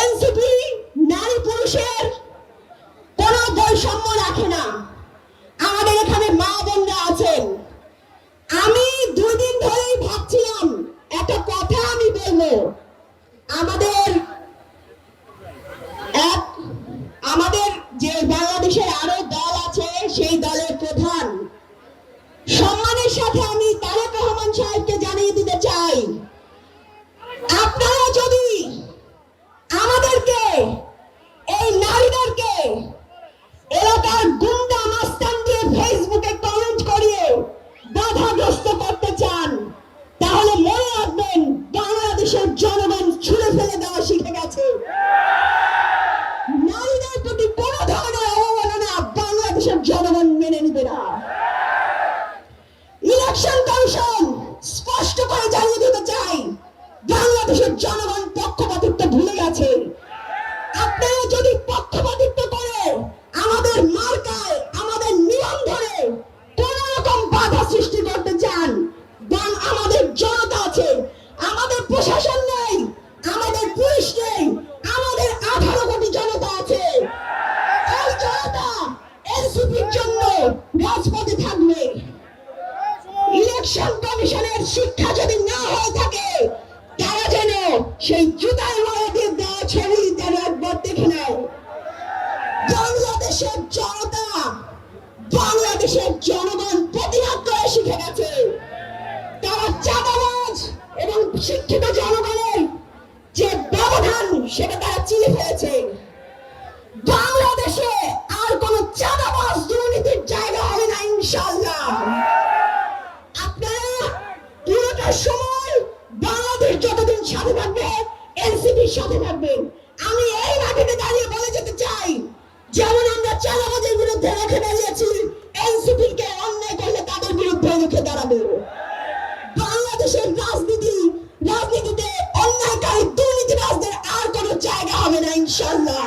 NCP নারী পুরুষের কোনো বৈষম্য রাখে না। আমাদের এখানে মা বোনরা আছেন। আমি 2 দিন ধরেই ভাবছিলাম একটা কথা আমি বলবো। আমাদের যে বাংলাদেশের আরো দল আছে সেই দলের প্রধান সম্মানের সাথে আমি তারেক রহমান সাহেবকে জানিয়ে দিতে চাই, আপনারা যদি আমাদেরকে, এই নারীদেরকে এলাকার গুন্ডা মাস্তান দিয়ে ফেসবুকে কমেন্ট করিয়ে বাধাগ্রস্ত করতে চান, তাহলে মনে রাখবেন বাংলাদেশের জনগণ ছুঁড়ে ফেলে দেওয়া শিখে গেছে। নারীদের প্রতি কোনো ধরনের অবমাননা বাংলাদেশের জনগণ মেনে নিবে না। ইলেকশন কমিশন স্পষ্ট করে জানিয়ে দিতে চাই, বাংলাদেশের জনগণ পক্ষপাতিত্ব ভুলে গেছে। আপনারা যদি পক্ষপাতিত্ব করে আমাদের মার্কায়, আমাদের নিয়ম ধরে কোন রকম বাধা সৃষ্টি করতে চান, আমাদের জনতা আছে, আমাদের প্রশাসন নেই, আমাদের পুলিশ নেই, আমাদের 18 কোটি জনতা আছে। এই জনতা এনসিপির জন্য রাজপথে থাকবে। ইলেকশন কমিশনের শিক্ষা যদি না হয়ে থাকে, তারা যেন সেই জুতার মারা দিয়ে দেওয়া ছবি যেন একবার দেখে নেয়। বাংলাদেশের জনতা, বাংলাদেশের জনগণ প্রতিবাদ করে শিখে গেছে। তারা চাঁদাবাজ এবং শিক্ষিত জনগণের যে ব্যবধান সেটা তারা চিনে ফেলেছে। বাংলাদেশে আর কোন চাঁদাবাজ দুর্নীতির জায়গা হবে না ইনশাআল্লাহ। আপনারা পুরোটা সময় বাংলাদেশ যতদিন সাথে থাকবে এনসিপির সাথে থাকবেন। আমি এই মাটিতে দাঁড়িয়ে বলে যেতে চাই, যেমন আমরা চাঁদাবাজের বিরুদ্ধে রুখে দাঁড়িয়েছি, এনসিপি কে অন্যায় করলে তাদের বিরুদ্ধে রুখে দাঁড়াবো। বাংলাদেশের রাজনীতিতে অন্যায়কারী দুর্নীতিবাজদের আর কোনো জায়গা হবে না ইনশাআল্লাহ।